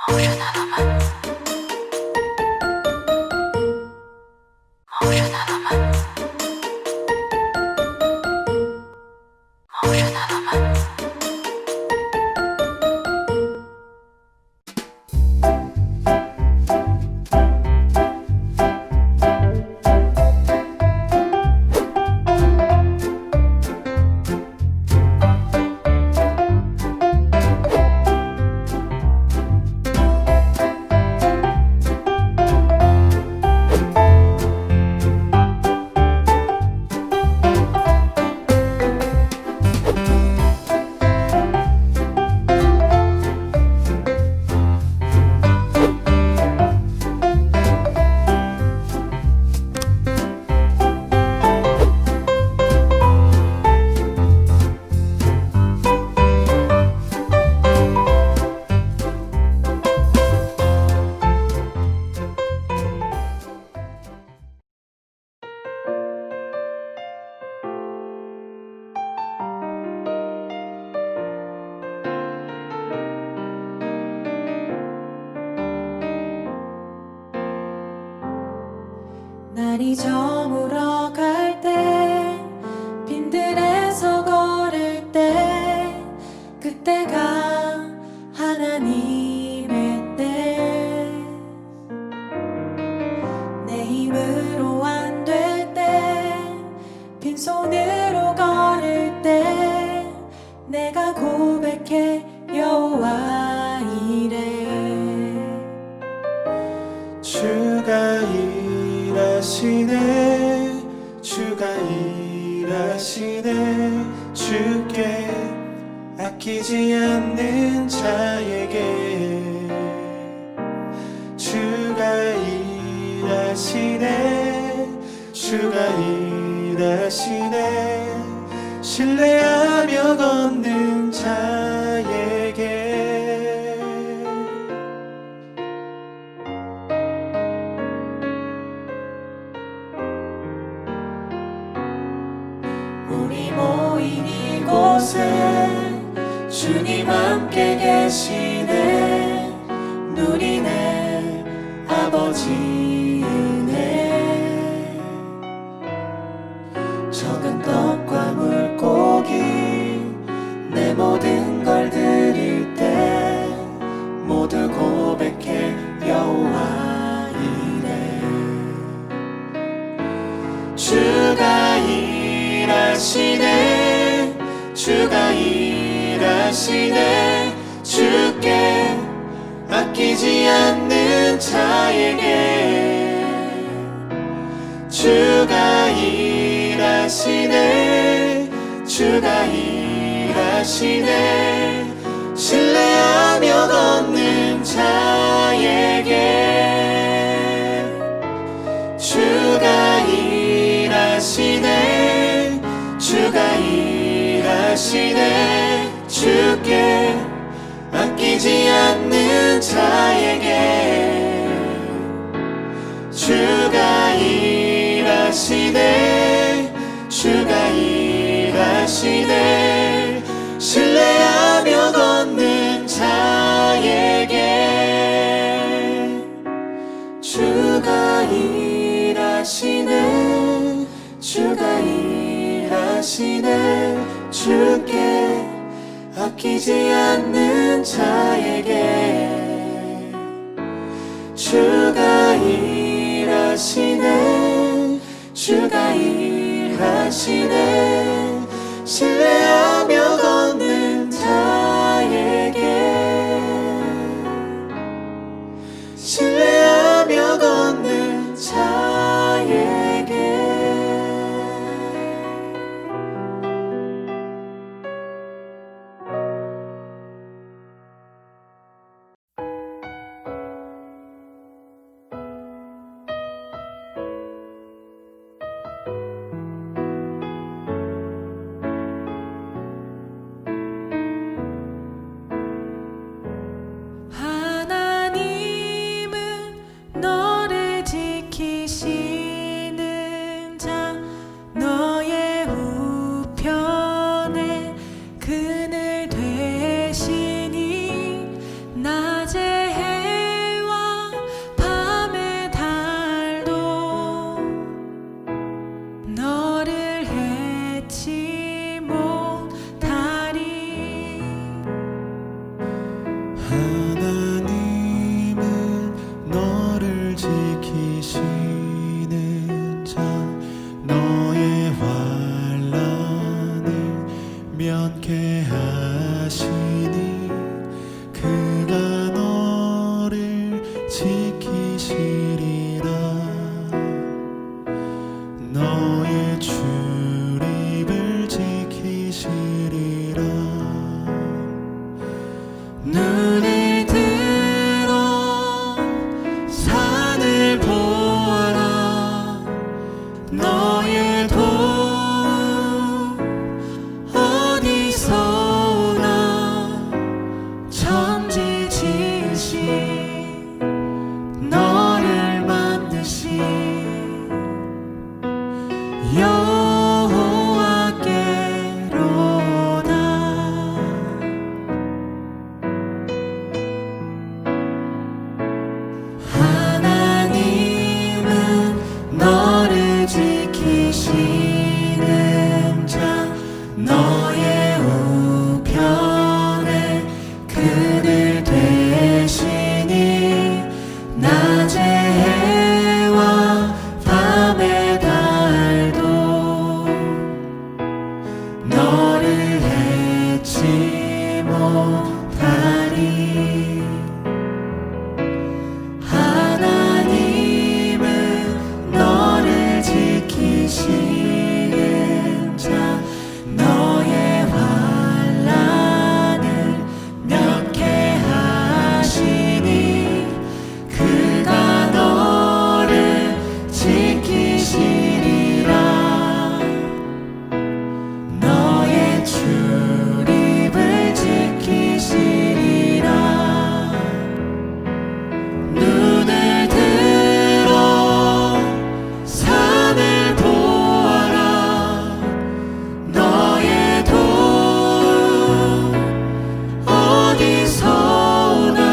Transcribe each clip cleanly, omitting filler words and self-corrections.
Motion element. Motion element. Motion element. 날이 저물어 갈 때 빈들에서 걸을 때 그때가 하나님의 때 내 힘으로 안 될 때 빈손으로 걸을 때 내가 고백해 여호와 이래 주가 일하시네 주가 일하시네 주께 아끼지 않는 자에게 주가 일하시네 주가 일하시네 신뢰하며 걷는 자에게 우리 모인 이곳에 주님 함께 계시네 누리네 아버지 은혜 적은 떡과 물고기 내 모든 걸 드릴 때 모두 고백해 여호와 이래 주가 일하시네 주가 일하시네 주께 아끼지 않는 자에게 주가 일하시네 주가 일하시네 신뢰하며 걷는 자에게 주가 일하시네 주가 일하시네 주께 아끼지 않는 자에게 주가 일하시네 주가 일하시네 신뢰하며 걷는 자에게 주가 일하시네 주가 일하시네 주께 아끼지 않는 자에게 주가 일하시네 주가 일하시네 신뢰하며 걷는 자에게 신뢰하며 걷는 자에게 낮에 하나님은 너를 지키시는 자 너의 환난을 면케하시니 그가 너를 지키시리라 너의 출입을 지키시리라 눈을 들어 산을 보아라 너의 도움 어디서 오나 천지지으신 너를 만드신 여호와께로다 하나님은 너를 지키시는 자 너의 우편에 그늘 되시니 낮의 해와 밤의 달도 너를 해치 못하리 하나님은 너를 지키시는 자 너의 환난을 면케하시니 그가 너를 지키시리라 너의 출입을 지키시리라 눈을 들어 산을 보아라 너의 도움 어디서 오나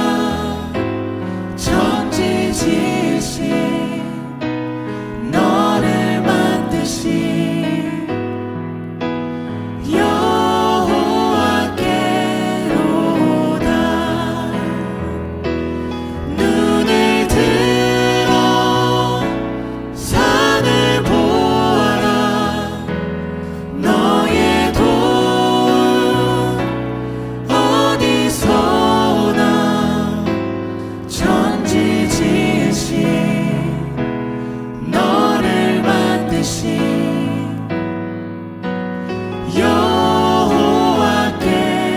천지지으신 너를 만드신 여호와께로다 눈을 들어 산을 보아라 너의 도움 어디서 오나 천지지으신 너를 만드신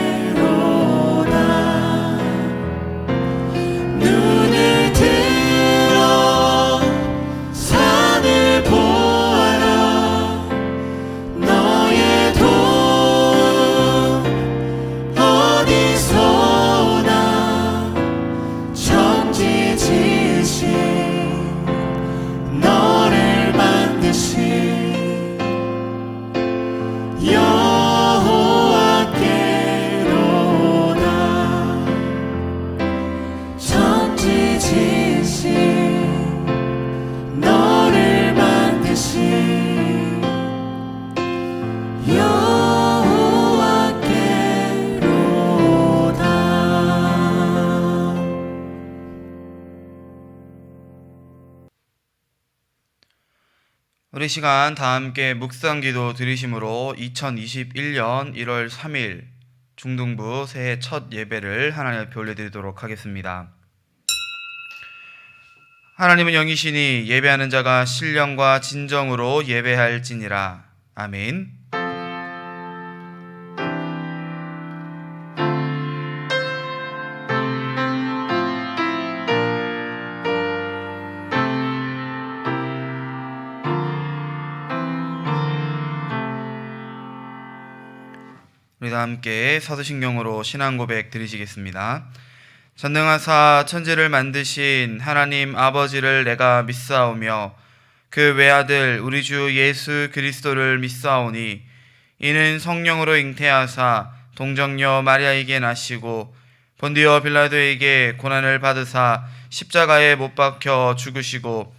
여호와께로다 눈을 들어 산을 보아라 너의 도움 어디서 오나 천지지으신 너를 만드신 여호와께로다 천지지으신 너를 만드신 여호와께로다 우리 시간 다 함께 묵상기도 드리심으로 2021년 1월 3일 중등부 새해 첫 예배를 하나님 앞에 올려드리도록 하겠습니다. 하나님은 영이시니 예배하는 자가 신령과 진정으로 예배할지니라. 아멘. 우리 다 함께 사도신경으로 신앙 고백 드리시겠습니다. 전능하사 천지를 만드신 하나님 아버지를 내가 믿사오며 그 외아들 우리 주 예수 그리스도를 믿사오니 이는 성령으로 잉태하사 동정녀 마리아에게 나시고 본디오 빌라도에게 고난을 받으사 십자가에 못 박혀 죽으시고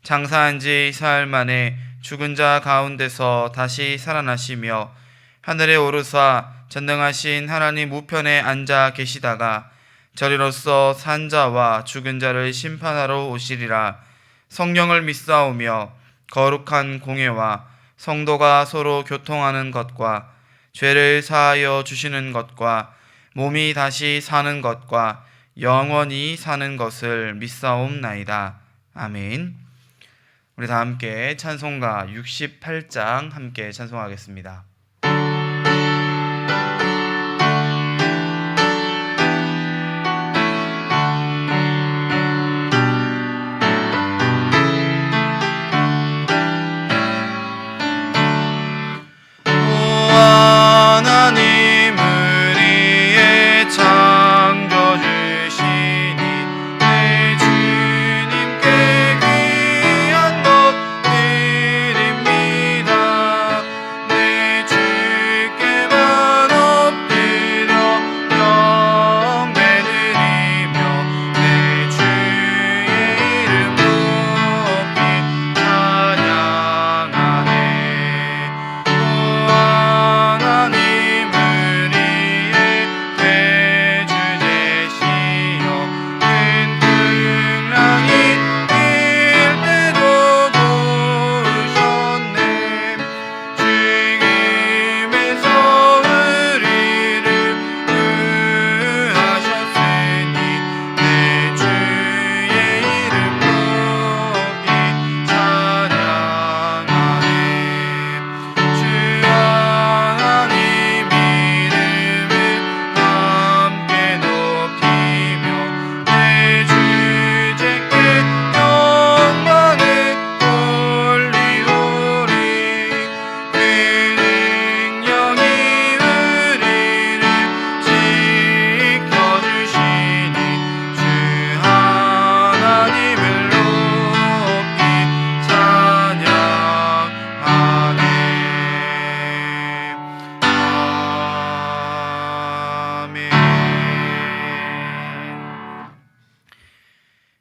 장사한 지 사흘 만에 죽은 자 가운데서 다시 살아나시며 하늘에 오르사 전능하신 하나님 우편에 앉아 계시다가 저리로서 산 자와 죽은 자를 심판하러 오시리라. 성령을 믿사오며 거룩한 공회와 성도가 서로 교통하는 것과 죄를 사하여 주시는 것과 몸이 다시 사는 것과 영원히 사는 것을 믿사옵나이다. 아멘. 우리 다 함께 찬송가 68장 함께 찬송하겠습니다.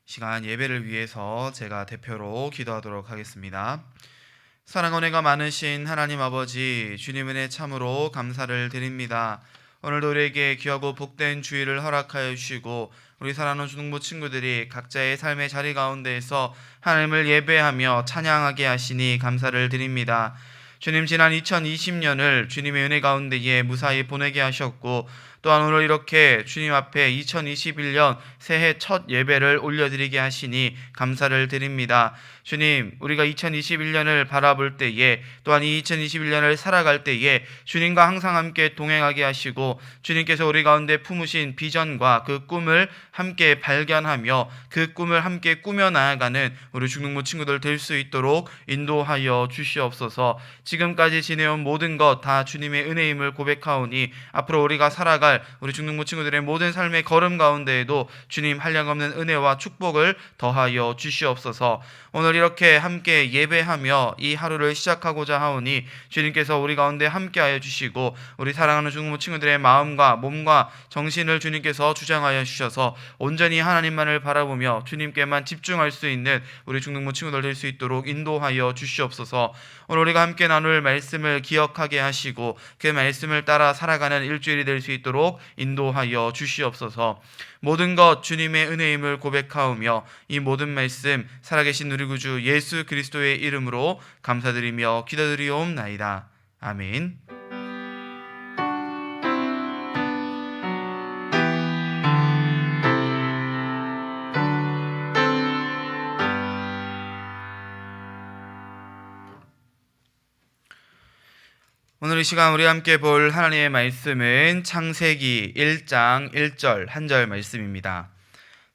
시간 예배를 위해서 제가 대표로 기도하도록 하겠습니다. 사랑 은혜가 많으신 하나님 아버지, 주님 은혜 참으로 감사를 드립니다. 오늘도 우리에게 귀하고 복된 주일을 허락하여 주시고 우리 사랑하는 중등부 친구들이 각자의 삶의 자리 가운데에서 하나님을 예배하며 찬양하게 하시니 감사를 드립니다. 주님, 지난 2020년을 주님의 은혜 가운데에 무사히 보내게 하셨고 또한 오늘 이렇게 주님 앞에 2021년 새해 첫 예배를 올려드리게 하시니 감사를 드립니다. 주님, 우리가 2021년을 바라볼 때에 또한 이 2021년을 살아갈 때에 주님과 항상 함께 동행하게 하시고 주님께서 우리 가운데 품으신 비전과 그 꿈을 함께 발견하며 그 꿈을 함께 꾸며 나아가는 우리 중등부 친구들 될 수 있도록 인도하여 주시옵소서. 지금까지 지내온 모든 것 다 주님의 은혜임을 고백하오니 앞으로 우리가 살아갈 우리 중등부 친구들의 모든 삶의 걸음 가운데에도 주님 한량없는 은혜와 축복을 더하여 주시옵소서. 오늘 이렇게 함께 예배하며 이 하루를 시작하고자 하오니 주님께서 우리 가운데 함께하여 주시고 우리 사랑하는 중등부 친구들의 마음과 몸과 정신을 주님께서 주장하여 주셔서 온전히 하나님만을 바라보며 주님께만 집중할 수 있는 우리 중등부 친구들 될 수 있도록 인도하여 주시옵소서. 오늘 우리가 함께 나눌 말씀을 기억하게 하시고 그 말씀을 따라 살아가는 일주일이 될 수 있도록 인도하여 주시옵소서. 모든 것 주님의 은혜임을 고백하오며 이 모든 말씀 살아계신 우리 구주 예수 그리스도의 이름으로 감사드리며 기도드리옵나이다. 아멘. 오늘 이 시간 우리 함께 볼 하나님의 말씀은 창세기 1장 1절 한 절 말씀입니다.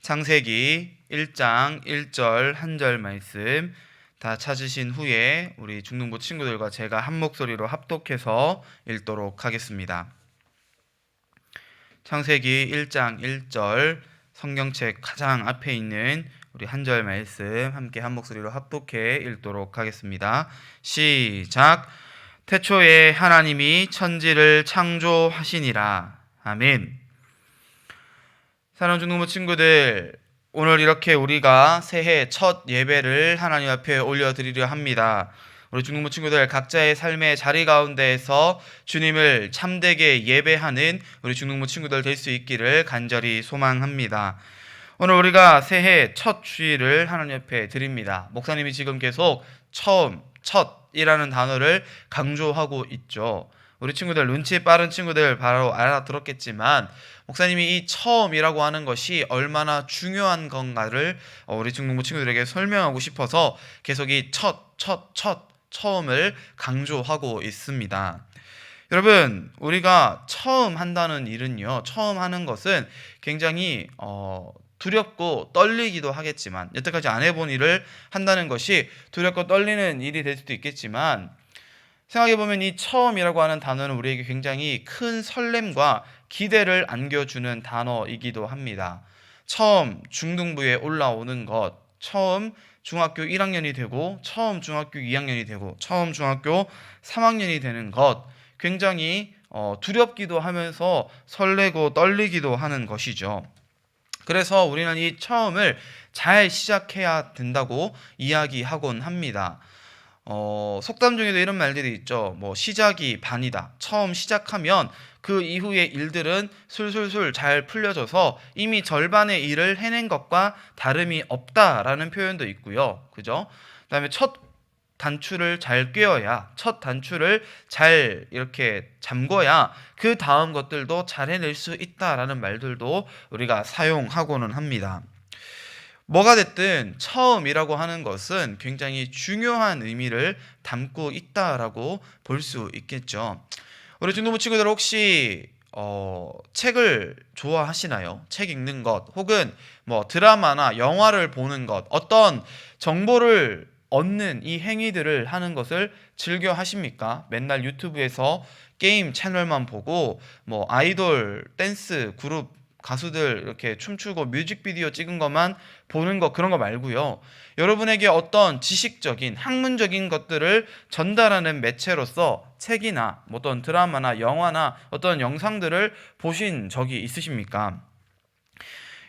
창세기 1장 1절 한 절 말씀 다 찾으신 후에 우리 중등부 친구들과 제가 한 목소리로 합독해서 읽도록 하겠습니다. 창세기 1장 1절 성경책 가장 앞에 있는 우리 한 절 말씀 함께 한 목소리로 합독해 읽도록 하겠습니다. 시작. 태초에 하나님이 천지를 창조하시니라. 아멘. 사랑하는 중등부 친구들, 오늘 이렇게 우리가 새해 첫 예배를 하나님 앞에 올려드리려 합니다. 우리 중등부 친구들 각자의 삶의 자리 가운데에서 주님을 참되게 예배하는 우리 중등부 친구들 될 수 있기를 간절히 소망합니다. 오늘 우리가 새해 첫 주일을 하나님 옆에 드립니다. 목사님이 지금 계속 처음, 첫이라는 단어를 강조하고 있죠. 우리 친구들, 눈치 빠른 친구들 바로 알아들었겠지만 목사님이 이 처음이라고 하는 것이 얼마나 중요한 건가를 우리 중등부 친구들에게 설명하고 싶어서 계속 이 처음을 강조하고 있습니다. 여러분, 우리가 처음 한다는 일은요, 처음 하는 것은 굉장히 두렵고 떨리기도 하겠지만, 여태까지 안 해본 일을 한다는 것이 두렵고 떨리는 일이 될 수도 있겠지만, 생각해보면 이 처음이라고 하는 단어는 우리에게 굉장히 큰 설렘과 기대를 안겨주는 단어이기도 합니다. 처음 중등부에 올라오는 것, 처음 중학교 1학년이 되고, 처음 중학교 2학년이 되고, 처음 중학교 3학년이 되는 것, 굉장히 두렵기도 하면서 설레고 떨리기도 하는 것이죠. 그래서 우리는 이 처음을 잘 시작해야 된다고 이야기하곤 합니다. 속담 중에도 이런 말들이 있죠. 뭐 시작이 반이다. 처음 시작하면 그 이후의 일들은 술술술 잘 풀려져서 이미 절반의 일을 해낸 것과 다름이 없다라는 표현도 있고요. 그죠? 그다음에 첫 단추를 잘 꿰어야, 첫 단추를 잘 이렇게 잠궈야 그 다음 것들도 잘 해낼 수 있다라는 말들도 우리가 사용하고는 합니다. 뭐가 됐든 처음이라고 하는 것은 굉장히 중요한 의미를 담고 있다라고 볼 수 있겠죠. 우리 중등부 친구들 혹시 책을 좋아하시나요? 책 읽는 것, 혹은 뭐 드라마나 영화를 보는 것, 어떤 정보를 얻는 이 행위들을 하는 것을 즐겨 하십니까? 맨날 유튜브에서 게임 채널만 보고 뭐 아이돌, 댄스, 그룹, 가수들 이렇게 춤추고 뮤직비디오 찍은 것만 보는 것, 그런 거 말고요. 여러분에게 어떤 지식적인, 학문적인 것들을 전달하는 매체로서 책이나 어떤 드라마나 영화나 어떤 영상들을 보신 적이 있으십니까?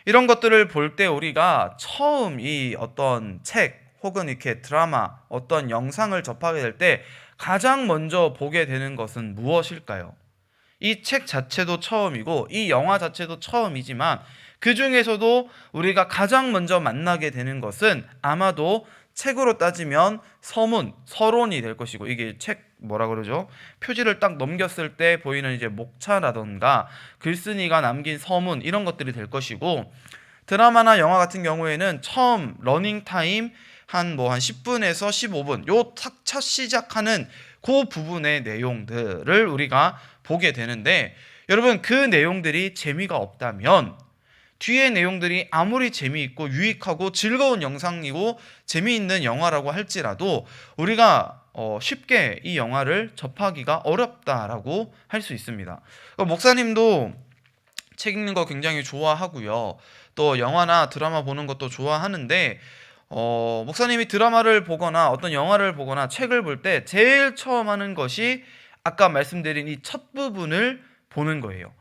이런 것들을 볼 때 우리가 처음 이 어떤 책 혹은 이렇게 드라마, 어떤 영상을 접하게 될 때 가장 먼저 보게 되는 것은 무엇일까요? 이 책 자체도 처음이고 이 영화 자체도 처음이지만 그 중에서도 우리가 가장 먼저 만나게 되는 것은 아마도 책으로 따지면 서문, 서론이 될 것이고, 이게 책 뭐라 그러죠? 표지를 딱 넘겼을 때 보이는 이제 목차라던가 글쓴이가 남긴 서문, 이런 것들이 될 것이고, 드라마나 영화 같은 경우에는 처음 러닝타임 한 10분에서 15분 요 첫 시작하는 그 부분의 내용들을 우리가 보게 되는데, 여러분 그 내용들이 재미가 없다면 뒤의 내용들이 아무리 재미있고 유익하고 즐거운 영상이고 재미있는 영화라고 할지라도 우리가 쉽게 이 영화를 접하기가 어렵다라고 할 수 있습니다. 목사님도 책 읽는 거 굉장히 좋아하고요. 또 영화나 드라마 보는 것도 좋아하는데 목사님이 드라마를 보거나 어떤 영화를 보거나 책을 볼 때 제일 처음 하는 것이 아까 말씀드린 이 첫 부분을 보는 거예요.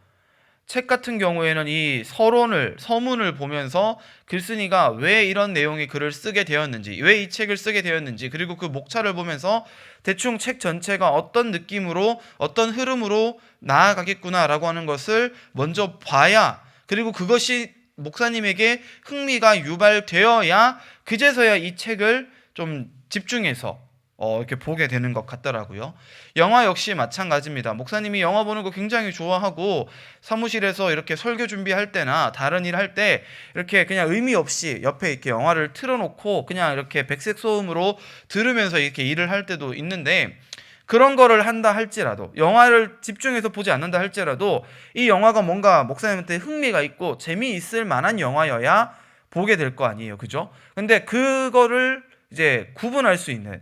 책 같은 경우에는 이 서문을 보면서 글쓴이가 왜 이런 내용의 글을 쓰게 되었는지, 왜 이 책을 쓰게 되었는지, 그리고 그 목차를 보면서 대충 책 전체가 어떤 느낌으로, 어떤 흐름으로 나아가겠구나라고 하는 것을 먼저 봐야, 그리고 그것이 목사님에게 흥미가 유발되어야 그제서야 이 책을 좀 집중해서 이렇게 보게 되는 것 같더라고요. 영화 역시 마찬가지입니다. 목사님이 영화 보는 거 굉장히 좋아하고 사무실에서 이렇게 설교 준비할 때나 다른 일 할 때 이렇게 그냥 의미 없이 옆에 이렇게 영화를 틀어놓고 그냥 이렇게 백색 소음으로 들으면서 이렇게 일을 할 때도 있는데, 그런 거를 한다 할지라도, 영화를 집중해서 보지 않는다 할지라도 이 영화가 뭔가 목사님한테 흥미가 있고 재미있을 만한 영화여야 보게 될 거 아니에요. 그죠? 근데 그거를 이제 구분할 수 있는,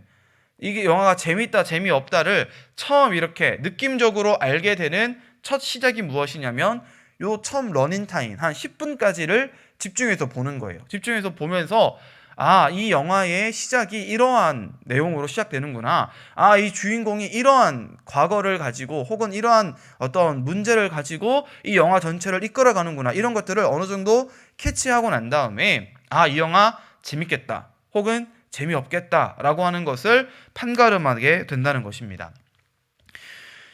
이게 영화가 재미있다 재미없다를 처음 이렇게 느낌적으로 알게 되는 첫 시작이 무엇이냐면 요 처음 러닝타임 한 10분까지를 집중해서 보는 거예요. 집중해서 보면서 이 영화의 시작이 이러한 내용으로 시작되는구나. 이 주인공이 이러한 과거를 가지고 혹은 이러한 어떤 문제를 가지고 이 영화 전체를 이끌어가는구나. 이런 것들을 어느 정도 캐치하고 난 다음에 이 영화 재밌겠다. 혹은 재미없겠다라고 하는 것을 판가름하게 된다는 것입니다.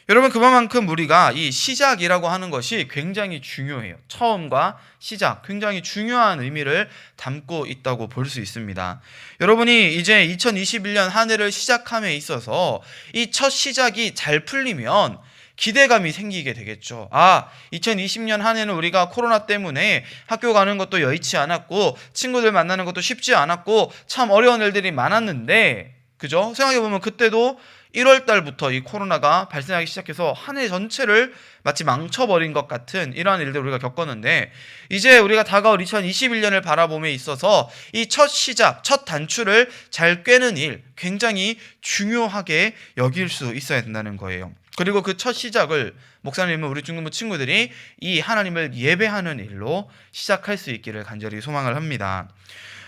여러분, 그만큼 우리가 이 시작이라고 하는 것이 굉장히 중요해요. 처음과 시작, 굉장히 중요한 의미를 담고 있다고 볼 수 있습니다. 여러분이 이제 2021년 한 해를 시작함에 있어서 이 첫 시작이 잘 풀리면 기대감이 생기게 되겠죠. 2020년 한 해는 우리가 코로나 때문에 학교 가는 것도 여의치 않았고 친구들 만나는 것도 쉽지 않았고 참 어려운 일들이 많았는데, 그죠? 생각해보면 그때도 1월 달부터 이 코로나가 발생하기 시작해서 한 해 전체를 마치 망쳐버린 것 같은 이러한 일들을 우리가 겪었는데, 이제 우리가 다가올 2021년을 바라봄에 있어서 이 첫 시작, 첫 단추를 잘 꿰는 일, 굉장히 중요하게 여길 수 있어야 된다는 거예요. 그리고 그 첫 시작을 목사님은 우리 중등부 친구들이 이 하나님을 예배하는 일로 시작할 수 있기를 간절히 소망을 합니다.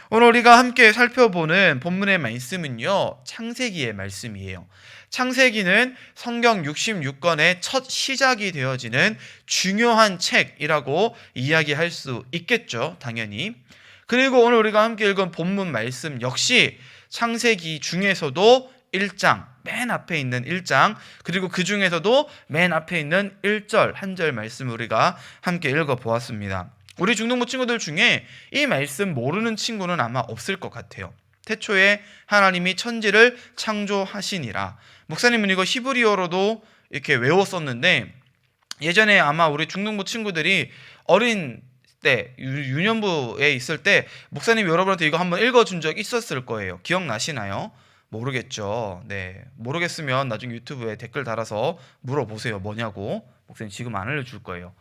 오늘 우리가 함께 살펴보는 본문의 말씀은요, 창세기의 말씀이에요. 창세기는 성경 66권의 첫 시작이 되어지는 중요한 책이라고 이야기할 수 있겠죠, 당연히. 그리고 오늘 우리가 함께 읽은 본문 말씀 역시 창세기 중에서도 1장, 맨 앞에 있는 1장, 그리고 그 중에서도 맨 앞에 있는 1절, 한 절 말씀 우리가 함께 읽어보았습니다. 우리 중등부 친구들 중에 이 말씀 모르는 친구는 아마 없을 것 같아요. 태초에 하나님이 천지를 창조하시니라. 목사님은 이거 히브리어로도 이렇게 외웠었는데, 예전에 아마 우리 중등부 친구들이 어린 때, 유년부에 있을 때 목사님이 여러분한테 이거 한번 읽어준 적 있었을 거예요. 기억나시나요? 모르겠죠. 네, 모르겠으면 나중에 유튜브에 댓글 달아서 물어보세요. 뭐냐고. 목사님 지금 안 알려줄 거예요.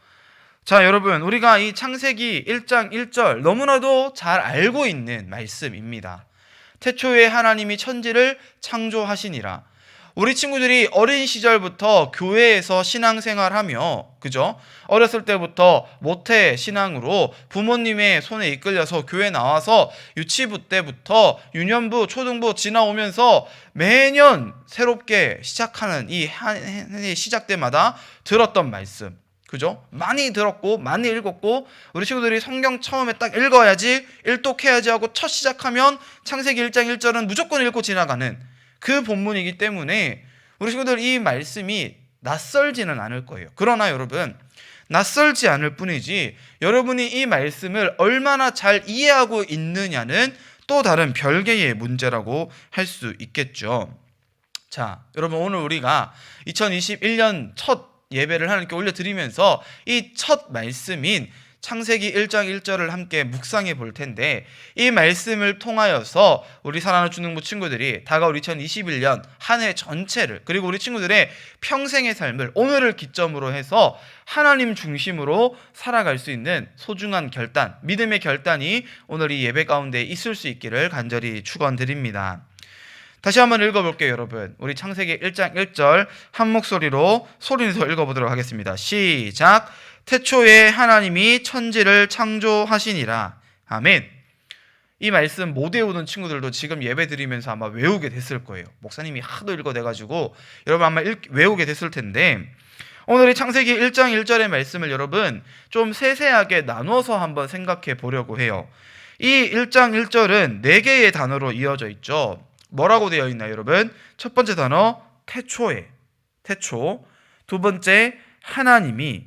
자, 여러분, 우리가 이 창세기 1장 1절 너무나도 잘 알고 있는 말씀입니다. 태초에 하나님이 천지를 창조하시니라. 우리 친구들이 어린 시절부터 교회에서 신앙생활하며, 그죠? 어렸을 때부터 모태 신앙으로 부모님의 손에 이끌려서 교회 나와서 유치부 때부터 유년부, 초등부 지나오면서 매년 새롭게 시작하는 이 한 해의 시작 때마다 들었던 말씀, 그죠? 많이 들었고 많이 읽었고, 우리 친구들이 성경 처음에 딱 읽어야지, 일독해야지 하고 첫 시작하면 창세기 1장 1절은 무조건 읽고 지나가는 그 본문이기 때문에 우리 친구들 이 말씀이 낯설지는 않을 거예요. 그러나 여러분, 낯설지 않을 뿐이지 여러분이 이 말씀을 얼마나 잘 이해하고 있느냐는 또 다른 별개의 문제라고 할 수 있겠죠. 자, 여러분, 오늘 우리가 2021년 첫 예배를 하나님께 올려드리면서 이 첫 말씀인 창세기 1장 1절을 함께 묵상해 볼 텐데, 이 말씀을 통하여서 우리 사랑하는 중등부 친구들이 다가올 2021년 한 해 전체를, 그리고 우리 친구들의 평생의 삶을 오늘을 기점으로 해서 하나님 중심으로 살아갈 수 있는 소중한 결단, 믿음의 결단이 오늘 이 예배 가운데 있을 수 있기를 간절히 축원드립니다. 다시 한번 읽어볼게요, 여러분. 우리 창세기 1장 1절 한 목소리로 소리내서 읽어보도록 하겠습니다. 시작. 태초에 하나님이 천지를 창조하시니라. 아멘. 이 말씀 못 외우는 친구들도 지금 예배 드리면서 아마 외우게 됐을 거예요. 목사님이 하도 읽어대가지고 여러분 아마 외우게 됐을 텐데, 오늘 이 창세기 1장 1절의 말씀을 여러분 좀 세세하게 나눠서 한번 생각해 보려고 해요. 이 1장 1절은 4개의 단어로 이어져 있죠. 뭐라고 되어 있나요, 여러분? 첫 번째 단어 태초에, 태초. 두 번째 하나님,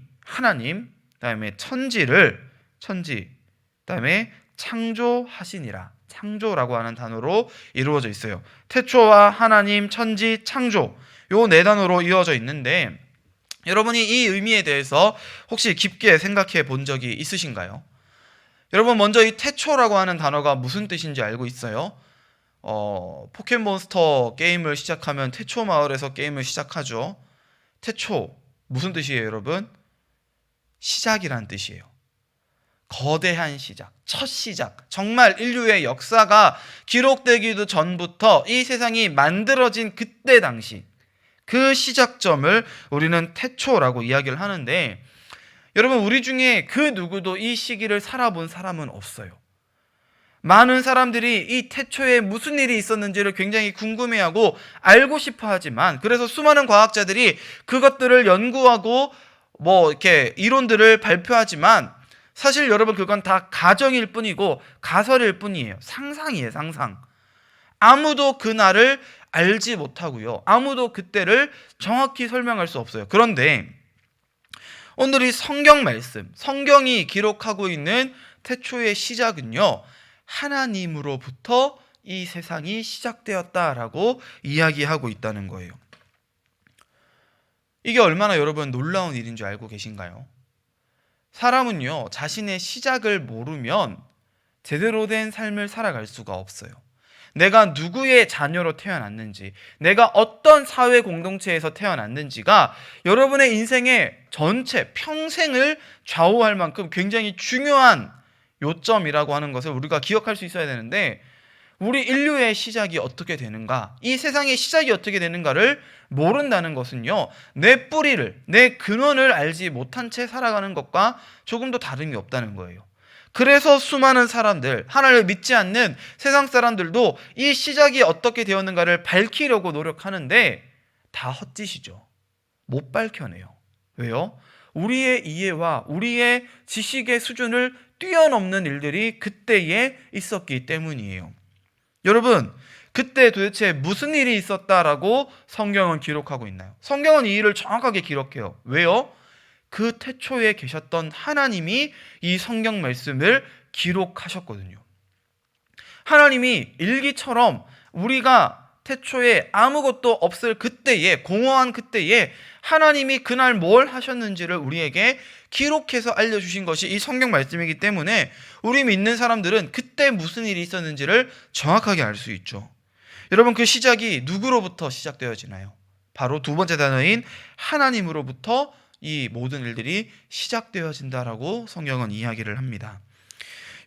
그다음에 천지, 그다음에 창조하시니라. 창조라고 하는 단어로 이루어져 있어요. 태초와 하나님, 천지, 창조, 요 4단어로 이어져 있는데, 여러분이 이 의미에 대해서 혹시 깊게 생각해 본 적이 있으신가요? 여러분, 먼저 이 태초라고 하는 단어가 무슨 뜻인지 알고 있어요? 포켓몬스터 게임을 시작하면 태초 마을에서 게임을 시작하죠. 태초 무슨 뜻이에요, 여러분? 시작이란 뜻이에요. 거대한 시작, 첫 시작. 정말 인류의 역사가 기록되기도 전부터 이 세상이 만들어진 그때 당시 그 시작점을 우리는 태초라고 이야기를 하는데, 여러분, 우리 중에 그 누구도 이 시기를 살아본 사람은 없어요. 많은 사람들이 이 태초에 무슨 일이 있었는지를 굉장히 궁금해하고 알고 싶어 하지만, 그래서 수많은 과학자들이 그것들을 연구하고 이렇게 이론들을 발표하지만, 사실 여러분 그건 다 가정일 뿐이고 가설일 뿐이에요. 상상이에요, 상상. 아무도 그날을 알지 못하고요. 아무도 그때를 정확히 설명할 수 없어요. 그런데 오늘 이 성경 말씀, 성경이 기록하고 있는 태초의 시작은요, 하나님으로부터 이 세상이 시작되었다라고 이야기하고 있다는 거예요. 이게 얼마나 여러분 놀라운 일인 줄 알고 계신가요? 사람은요, 자신의 시작을 모르면 제대로 된 삶을 살아갈 수가 없어요. 내가 누구의 자녀로 태어났는지, 내가 어떤 사회 공동체에서 태어났는지가 여러분의 인생의 전체, 평생을 좌우할 만큼 굉장히 중요한 요점이라고 하는 것을 우리가 기억할 수 있어야 되는데, 우리 인류의 시작이 어떻게 되는가, 이 세상의 시작이 어떻게 되는가를 모른다는 것은요, 내 뿌리를, 내 근원을 알지 못한 채 살아가는 것과 조금도 다름이 없다는 거예요. 그래서 수많은 사람들, 하나님을 믿지 않는 세상 사람들도 이 시작이 어떻게 되었는가를 밝히려고 노력하는데 다 헛짓이죠. 못 밝혀내요. 왜요? 우리의 이해와 우리의 지식의 수준을 뛰어넘는 일들이 그때에 있었기 때문이에요. 여러분, 그때 도대체 무슨 일이 있었다라고 성경은 기록하고 있나요? 성경은 이 일을 정확하게 기록해요. 왜요? 그 태초에 계셨던 하나님이 이 성경 말씀을 기록하셨거든요. 하나님이 일기처럼 우리가 태초에 아무것도 없을 그때에, 공허한 그때에 하나님이 그날 뭘 하셨는지를 우리에게 기록해서 알려주신 것이 이 성경 말씀이기 때문에 우리 믿는 사람들은 그때 무슨 일이 있었는지를 정확하게 알 수 있죠. 여러분, 그 시작이 누구로부터 시작되어지나요? 바로 두 번째 단어인 하나님으로부터 이 모든 일들이 시작되어진다라고 성경은 이야기를 합니다.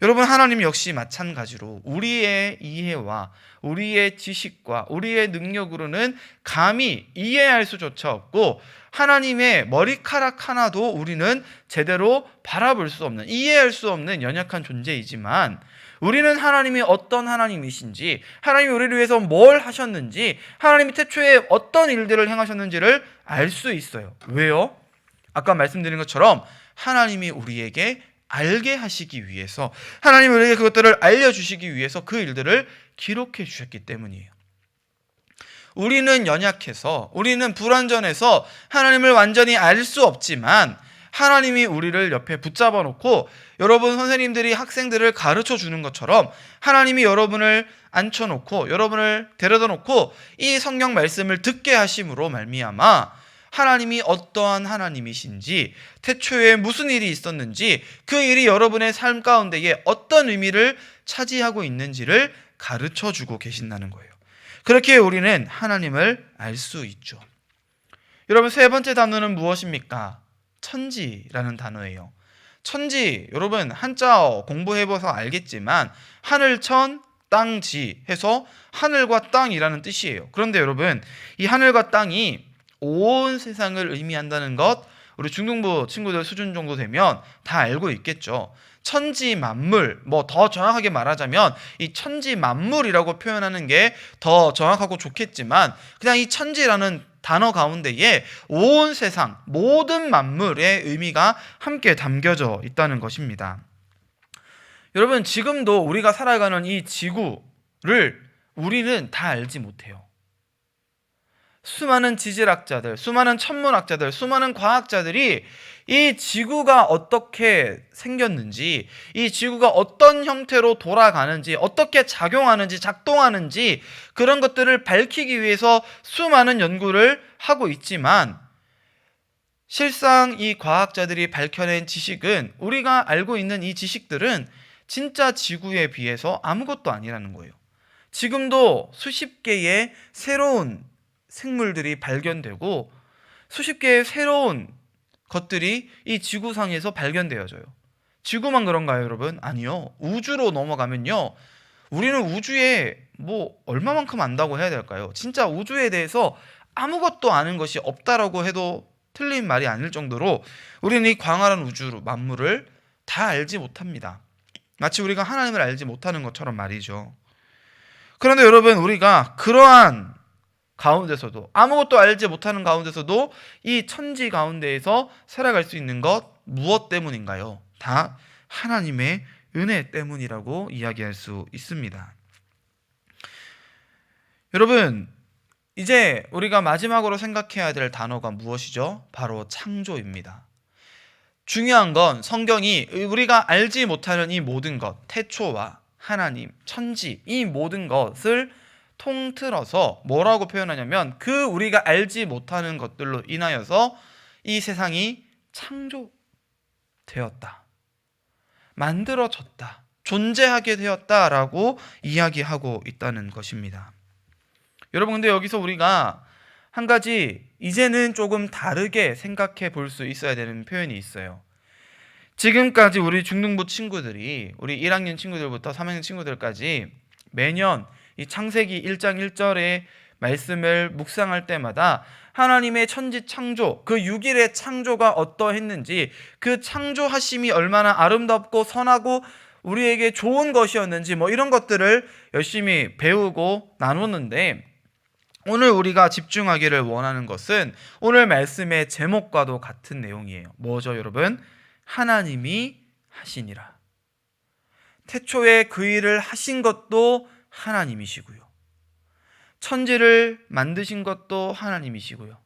여러분, 하나님 역시 마찬가지로 우리의 이해와 우리의 지식과 우리의 능력으로는 감히 이해할 수조차 없고, 하나님의 머리카락 하나도 우리는 제대로 바라볼 수 없는, 이해할 수 없는 연약한 존재이지만, 우리는 하나님이 어떤 하나님이신지, 하나님이 우리를 위해서 뭘 하셨는지, 하나님이 태초에 어떤 일들을 행하셨는지를 알 수 있어요. 왜요? 아까 말씀드린 것처럼 하나님이 우리에게 알게 하시기 위해서, 하나님이 우리에게 그것들을 알려주시기 위해서 그 일들을 기록해 주셨기 때문이에요. 우리는 연약해서, 우리는 불완전해서 하나님을 완전히 알 수 없지만, 하나님이 우리를 옆에 붙잡아 놓고 여러분 선생님들이 학생들을 가르쳐 주는 것처럼 하나님이 여러분을 앉혀놓고 여러분을 데려다 놓고 이 성경 말씀을 듣게 하심으로 말미암아 하나님이 어떠한 하나님이신지, 태초에 무슨 일이 있었는지, 그 일이 여러분의 삶 가운데에 어떤 의미를 차지하고 있는지를 가르쳐주고 계신다는 거예요. 그렇게 우리는 하나님을 알 수 있죠. 여러분, 세 번째 단어는 무엇입니까? 천지라는 단어예요. 천지, 여러분 한자어 공부해봐서 알겠지만 하늘천, 땅지 해서 하늘과 땅이라는 뜻이에요. 그런데 여러분, 이 하늘과 땅이 온 세상을 의미한다는 것, 우리 중등부 친구들 수준 정도 되면 다 알고 있겠죠. 천지 만물, 더 정확하게 말하자면 이 천지 만물이라고 표현하는 게 더 정확하고 좋겠지만, 그냥 이 천지라는 단어 가운데에 온 세상, 모든 만물의 의미가 함께 담겨져 있다는 것입니다. 여러분, 지금도 우리가 살아가는 이 지구를 우리는 다 알지 못해요. 수많은 지질학자들, 수많은 천문학자들, 수많은 과학자들이 이 지구가 어떻게 생겼는지, 이 지구가 어떤 형태로 돌아가는지, 어떻게 작용하는지, 작동하는지 그런 것들을 밝히기 위해서 수많은 연구를 하고 있지만, 실상 이 과학자들이 밝혀낸 지식은, 우리가 알고 있는 이 지식들은 진짜 지구에 비해서 아무것도 아니라는 거예요. 지금도 수십 개의 새로운 생물들이 발견되고 수십 개의 새로운 것들이 이 지구상에서 발견되어져요. 지구만 그런가요, 여러분? 아니요. 우주로 넘어가면요, 우리는 우주에 얼마만큼 안다고 해야 될까요? 진짜 우주에 대해서 아무것도 아는 것이 없다라고 해도 틀린 말이 아닐 정도로 우리는 이 광활한 우주 만물을 다 알지 못합니다. 마치 우리가 하나님을 알지 못하는 것처럼 말이죠. 그런데 여러분, 우리가 그러한 가운데서도, 아무것도 알지 못하는 가운데서도 이 천지 가운데에서 살아갈 수 있는 것, 무엇 때문인가요? 다 하나님의 은혜 때문이라고 이야기할 수 있습니다. 여러분, 이제 우리가 마지막으로 생각해야 될 단어가 무엇이죠? 바로 창조입니다. 중요한 건 성경이 우리가 알지 못하는 이 모든 것, 태초와 하나님, 천지, 이 모든 것을 통틀어서 뭐라고 표현하냐면 그 우리가 알지 못하는 것들로 인하여서 이 세상이 창조되었다, 만들어졌다, 존재하게 되었다라고 이야기하고 있다는 것입니다. 여러분, 근데 여기서 우리가 한 가지 이제는 조금 다르게 생각해 볼 수 있어야 되는 표현이 있어요. 지금까지 우리 중등부 친구들이, 우리 1학년 친구들부터 3학년 친구들까지 매년 이 창세기 1장 1절의 말씀을 묵상할 때마다 하나님의 천지 창조, 그 6일의 창조가 어떠했는지, 그 창조하심이 얼마나 아름답고 선하고 우리에게 좋은 것이었는지 이런 것들을 열심히 배우고 나누는데, 오늘 우리가 집중하기를 원하는 것은 오늘 말씀의 제목과도 같은 내용이에요. 뭐죠, 여러분? 하나님이 하시니라. 태초에 그 일을 하신 것도 하나님이시고요, 천지를 만드신 것도 하나님이시고요,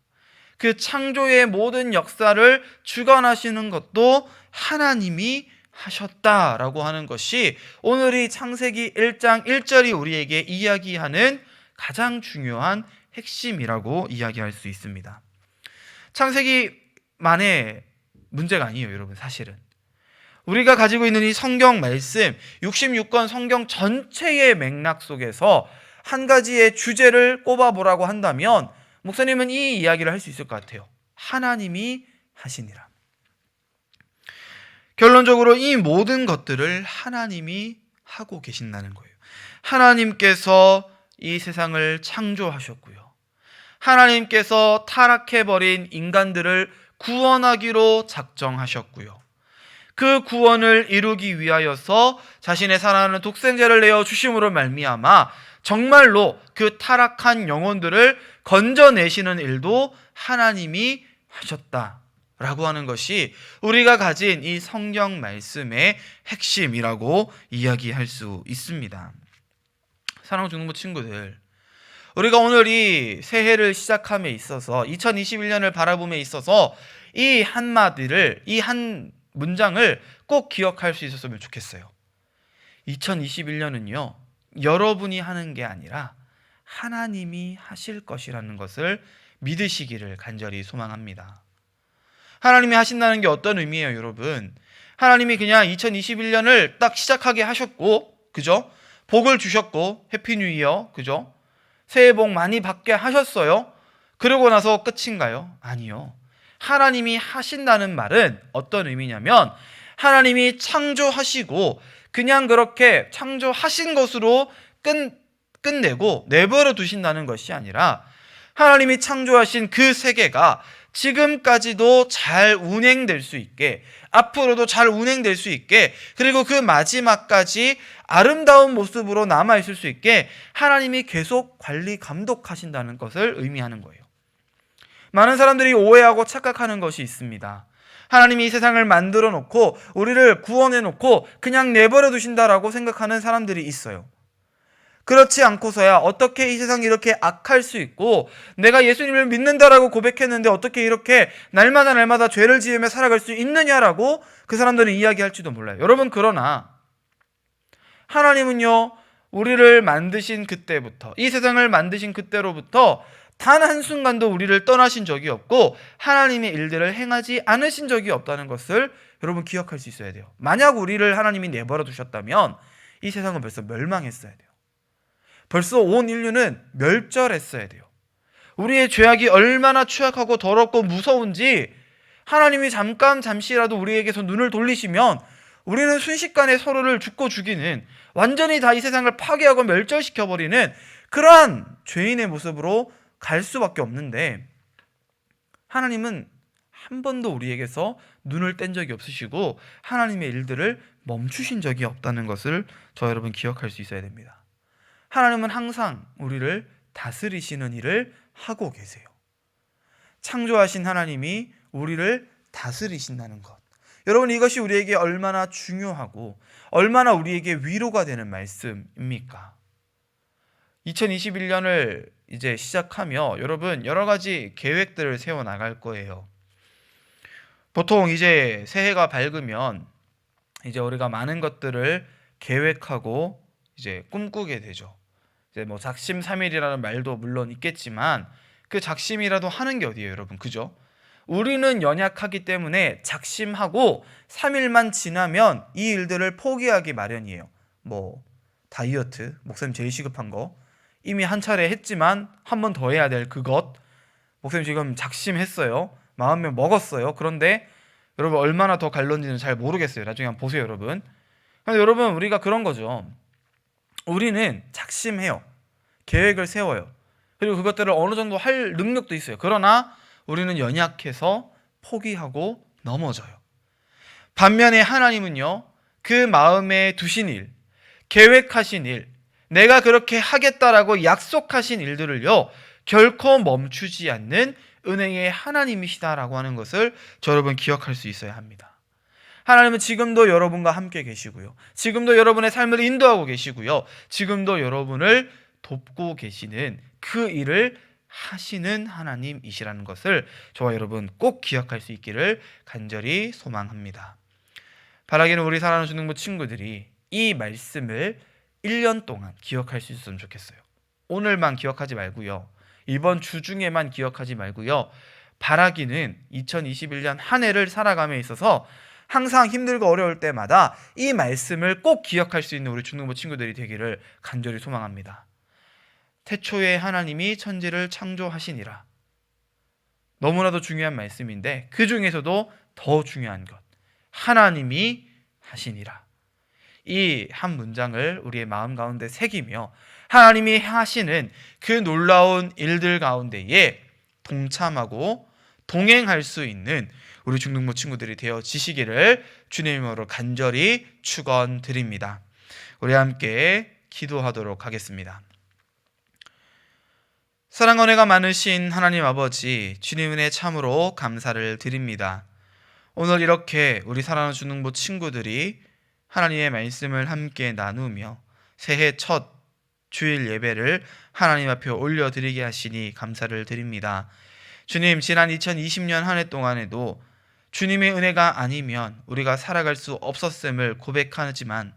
그 창조의 모든 역사를 주관하시는 것도 하나님이 하셨다라고 하는 것이 오늘 이 창세기 1장 1절이 우리에게 이야기하는 가장 중요한 핵심이라고 이야기할 수 있습니다. 창세기만의 문제가 아니에요, 여러분. 사실은 우리가 가지고 있는 이 성경 말씀 66권 성경 전체의 맥락 속에서 한 가지의 주제를 꼽아보라고 한다면 목사님은 이 이야기를 할 수 있을 것 같아요. 하나님이 하시니라. 결론적으로 이 모든 것들을 하나님이 하고 계신다는 거예요. 하나님께서 이 세상을 창조하셨고요, 하나님께서 타락해버린 인간들을 구원하기로 작정하셨고요, 그 구원을 이루기 위하여서 자신의 사랑하는 독생자를 내어 주심으로 말미암아 정말로 그 타락한 영혼들을 건져내시는 일도 하나님이 하셨다라고 하는 것이 우리가 가진 이 성경 말씀의 핵심이라고 이야기할 수 있습니다. 사랑하는 중등부 친구들, 우리가 오늘 이 새해를 시작함에 있어서 2021년을 바라봄에 있어서 이 한마디를, 이 한 문장을 꼭 기억할 수 있었으면 좋겠어요. 2021년은요, 여러분이 하는 게 아니라 하나님이 하실 것이라는 것을 믿으시기를 간절히 소망합니다. 하나님이 하신다는 게 어떤 의미예요, 여러분? 하나님이 그냥 2021년을 딱 시작하게 하셨고, 그죠? 복을 주셨고, 해피 뉴 이어, 그죠? 새해 복 많이 받게 하셨어요. 그러고 나서 끝인가요? 아니요. 하나님이 하신다는 말은 어떤 의미냐면 하나님이 창조하시고 그냥 그렇게 창조하신 것으로 끝내고 내버려 두신다는 것이 아니라 하나님이 창조하신 그 세계가 지금까지도 잘 운행될 수 있게, 앞으로도 잘 운행될 수 있게, 그리고 그 마지막까지 아름다운 모습으로 남아있을 수 있게 하나님이 계속 관리 감독하신다는 것을 의미하는 거예요. 많은 사람들이 오해하고 착각하는 것이 있습니다. 하나님이 이 세상을 만들어 놓고 우리를 구원해 놓고 그냥 내버려 두신다라고 생각하는 사람들이 있어요. 그렇지 않고서야 어떻게 이 세상이 이렇게 악할 수 있고, 내가 예수님을 믿는다라고 고백했는데 어떻게 이렇게 날마다 죄를 지으며 살아갈 수 있느냐라고 그 사람들은 이야기할지도 몰라요. 여러분, 그러나 하나님은요, 우리를 만드신 그때부터, 이 세상을 만드신 그때로부터 단 한순간도 우리를 떠나신 적이 없고 하나님의 일들을 행하지 않으신 적이 없다는 것을 여러분 기억할 수 있어야 돼요. 만약 우리를 하나님이 내버려 두셨다면 이 세상은 벌써 멸망했어야 돼요. 벌써 온 인류는 멸절했어야 돼요. 우리의 죄악이 얼마나 추악하고 더럽고 무서운지 하나님이 잠시라도 우리에게서 눈을 돌리시면 우리는 순식간에 서로를 죽고 죽이는, 완전히 다 이 세상을 파괴하고 멸절시켜버리는 그러한 죄인의 모습으로 갈 수밖에 없는데, 하나님은 한 번도 우리에게서 눈을 뗀 적이 없으시고 하나님의 일들을 멈추신 적이 없다는 것을 저 여러분 기억할 수 있어야 됩니다. 하나님은 항상 우리를 다스리시는 일을 하고 계세요. 창조하신 하나님이 우리를 다스리신다는 것, 여러분, 이것이 우리에게 얼마나 중요하고 얼마나 우리에게 위로가 되는 말씀입니까? 2021년을 이제 시작하며 여러분 여러 가지 계획들을 세워 나갈 거예요. 보통 이제 새해가 밝으면 이제 우리가 많은 것들을 계획하고 이제 꿈꾸게 되죠. 이제 뭐 작심삼일이라는 말도 물론 있겠지만 그 작심이라도 하는 게 어디예요, 여러분? 그죠? 우리는 연약하기 때문에 작심하고 3일만 지나면 이 일들을 포기하기 마련이에요. 뭐 다이어트, 목사님 제일 시급한 거 이미 한 차례 했지만 한 번 더 해야 될 그것, 목사님 지금 작심했어요. 마음에 먹었어요. 그런데 여러분 얼마나 더 갈런지는 잘 모르겠어요. 나중에 한번 보세요, 여러분. 근데 여러분 우리가 그런 거죠. 우리는 작심해요. 계획을 세워요. 그리고 그것들을 어느 정도 할 능력도 있어요. 그러나 우리는 연약해서 포기하고 넘어져요. 반면에 하나님은요, 그 마음에 두신 일, 계획하신 일, 내가 그렇게 하겠다라고 약속하신 일들을요, 결코 멈추지 않는 은혜의 하나님이시다라고 하는 것을 여러분 기억할 수 있어야 합니다. 하나님은 지금도 여러분과 함께 계시고요. 지금도 여러분의 삶을 인도하고 계시고요. 지금도 여러분을 돕고 계시는 그 일을 하시는 하나님이시라는 것을 저와 여러분 꼭 기억할 수 있기를 간절히 소망합니다. 바라기는 우리 사랑하는 주능부 친구들이 이 말씀을 1년 동안 기억할 수 있었으면 좋겠어요. 오늘만 기억하지 말고요. 이번 주 중에만 기억하지 말고요. 바라기는 2021년 한 해를 살아감에 있어서 항상 힘들고 어려울 때마다 이 말씀을 꼭 기억할 수 있는 우리 주능부 친구들이 되기를 간절히 소망합니다. 태초에 하나님이 천지를 창조하시니라. 너무나도 중요한 말씀인데 그 중에서도 더 중요한 것, 하나님이 하시니라. 이 한 문장을 우리의 마음 가운데 새기며 하나님이 하시는 그 놀라운 일들 가운데에 동참하고 동행할 수 있는 우리 중등부 친구들이 되어지시기를 주님으로 간절히 축원드립니다. 우리 함께 기도하도록 하겠습니다. 사랑 은혜가 많으신 하나님 아버지, 주님 은혜 참으로 감사를 드립니다. 오늘 이렇게 우리 사랑하는 중등부 친구들이 하나님의 말씀을 함께 나누며 새해 첫 주일 예배를 하나님 앞에 올려드리게 하시니 감사를 드립니다. 주님, 지난 2020년 한 해 동안에도 주님의 은혜가 아니면 우리가 살아갈 수 없었음을 고백하지만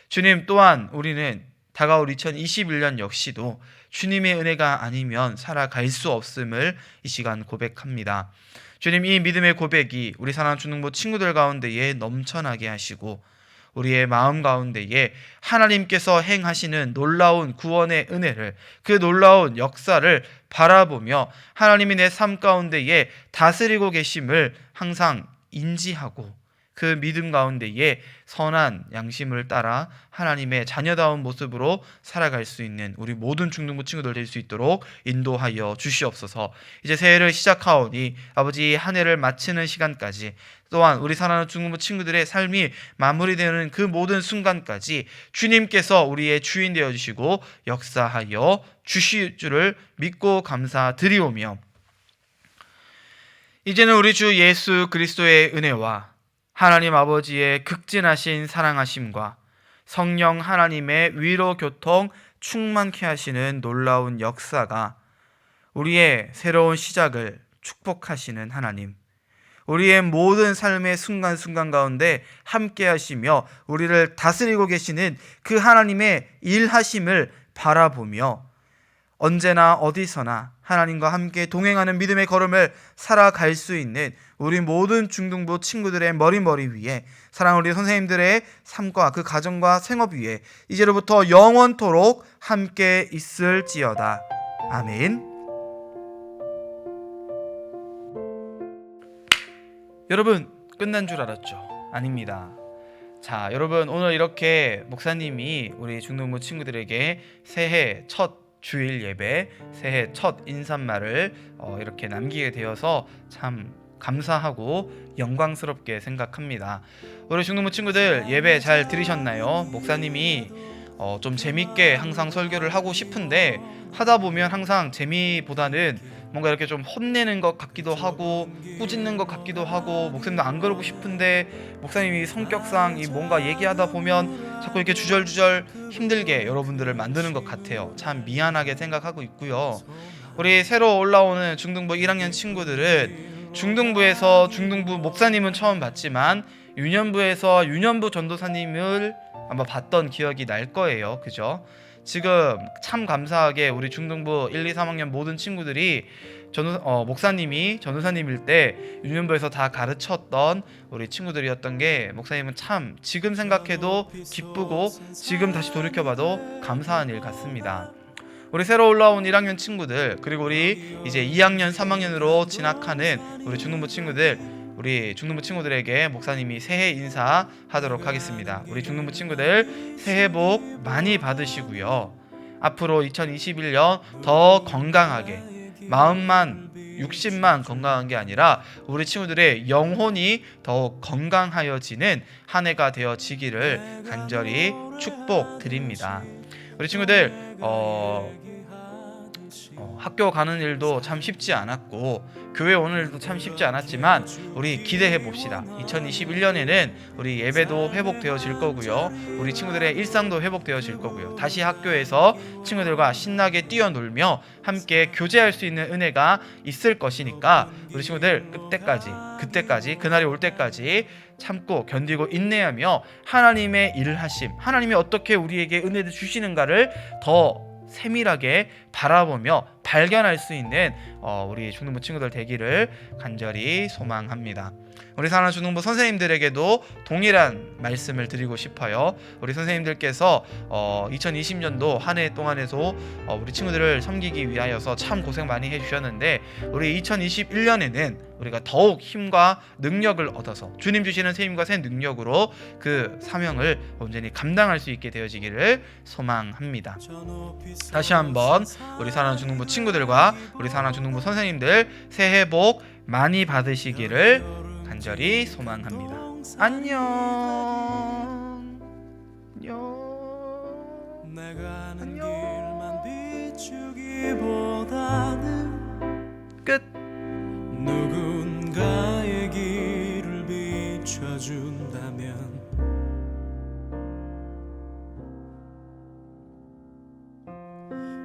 주님 또한 우리는 다가올 2021년 역시도 주님의 은혜가 아니면 살아갈 수 없음을 이 시간 고백합니다. 주님, 이 믿음의 고백이 우리 사랑하는 중등부 친구들 가운데에 넘쳐나게 하시고 우리의 마음 가운데에 하나님께서 행하시는 놀라운 구원의 은혜를, 그 놀라운 역사를 바라보며 하나님이 내 삶 가운데에 다스리고 계심을 항상 인지하고 그 믿음 가운데에 선한 양심을 따라 하나님의 자녀다운 모습으로 살아갈 수 있는 우리 모든 중등부 친구들 될 수 있도록 인도하여 주시옵소서. 이제 새해를 시작하오니 아버지 한 해를 마치는 시간까지 또한 우리 사랑하는 중등부 친구들의 삶이 마무리되는 그 모든 순간까지 주님께서 우리의 주인 되어주시고 역사하여 주실 줄을 믿고 감사드리오며 이제는 우리 주 예수 그리스도의 은혜와 하나님 아버지의 극진하신 사랑하심과 성령 하나님의 위로 교통 충만케 하시는 놀라운 역사가 우리의 새로운 시작을 축복하시는 하나님, 우리의 모든 삶의 순간순간 가운데 함께 하시며 우리를 다스리고 계시는 그 하나님의 일하심을 바라보며 언제나 어디서나 하나님과 함께 동행하는 믿음의 걸음을 살아갈 수 있는 우리 모든 중등부 친구들의 머리 위에 사랑하는 우리 선생님들의 삶과 그 가정과 생업 위에 이제로부터 영원토록 함께 있을지어다. 아멘. 여러분, 끝난 줄 알았죠? 아닙니다. 자, 여러분, 오늘 이렇게 목사님이 우리 중등부 친구들에게 새해 첫 주일 예배, 새해 첫 인사말을 이렇게 남기게 되어서 참 감사하고 영광스럽게 생각합니다. 우리 중등부 친구들 예배 잘 들으셨나요? 목사님이 좀 재밌게 항상 설교를 하고 싶은데 하다 보면 항상 재미보다는 뭔가 이렇게 좀 혼내는 것 같기도 하고 꾸짖는 것 같기도 하고, 목사님도 안 그러고 싶은데 목사님이 성격상 이 뭔가 얘기하다 보면 자꾸 이렇게 주절주절 힘들게 여러분들을 만드는 것 같아요. 참 미안하게 생각하고 있고요. 우리 새로 올라오는 중등부 1학년 친구들은 중등부에서 중등부 목사님은 처음 봤지만 유년부에서 유년부 전도사님을 아마 봤던 기억이 날 거예요. 그죠? 지금 참 감사하게 우리 중등부 1, 2, 3학년 모든 친구들이 목사님이 전도사님일 때 유년부에서 다 가르쳤던 우리 친구들이었던 게, 목사님은 참 지금 생각해도 기쁘고 지금 다시 돌이켜봐도 감사한 일 같습니다. 우리 새로 올라온 1학년 친구들, 그리고 우리 이제 2학년 3학년으로 진학하는 우리 중등부 친구들, 우리 중등부 친구들에게 목사님이 새해 인사하도록 하겠습니다. 우리 중등부 친구들 새해 복 많이 받으시고요. 앞으로 2021년 더 건강하게, 마음만 60만 건강한 게 아니라 우리 친구들의 영혼이 더욱 건강하여지는 한 해가 되어지기를 간절히 축복드립니다. 우리 친구들 학교 가는 일도 참 쉽지 않았고 교회 오는 일도 참 쉽지 않았지만 우리 기대해 봅시다. 2021년에는 우리 예배도 회복되어질 거고요. 우리 친구들의 일상도 회복되어질 거고요. 다시 학교에서 친구들과 신나게 뛰어놀며 함께 교제할 수 있는 은혜가 있을 것이니까 우리 친구들 그때까지 그날이 올 때까지 참고 견디고 인내하며 하나님의 일을 하심, 하나님이 어떻게 우리에게 은혜를 주시는가를 더 세밀하게 바라보며 발견할 수 있는 우리 중등부 친구들 되기를 간절히 소망합니다. 우리 사랑하는 중등부 선생님들에게도 동일한 말씀을 드리고 싶어요. 우리 선생님들께서 2020년도 한 해 동안에도 우리 친구들을 섬기기 위하여서 참 고생 많이 해주셨는데, 우리 2021년에는 우리가 더욱 힘과 능력을 얻어서 주님 주시는 새 힘과 새 능력으로 그 사명을 온전히 감당할 수 있게 되어지기를 소망합니다. 다시 한번 우리 사랑하는 중등부 친구들과 우리 사랑하는 중등부 선생님들 새해 복 많이 받으시기를 간절히 소망합니다. 안녕. 내가 아는 길만 비추기보다는 끝. 누군가의 길을 비춰준다면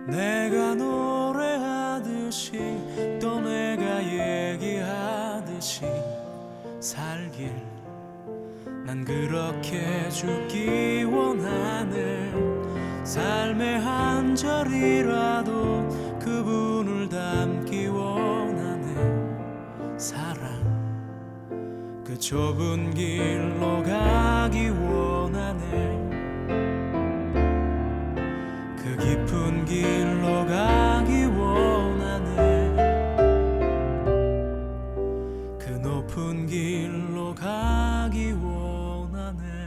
내가 노래하듯이 또 내가 얘기하듯이 살길 난 그렇게 죽기 원하는 삶의 한 절이라도 그분을 닮기 원하는 사랑 그 좁은 길로 가기 원하네 그 깊은 길로 가기 원하네 그 높은 길로 가기 원하네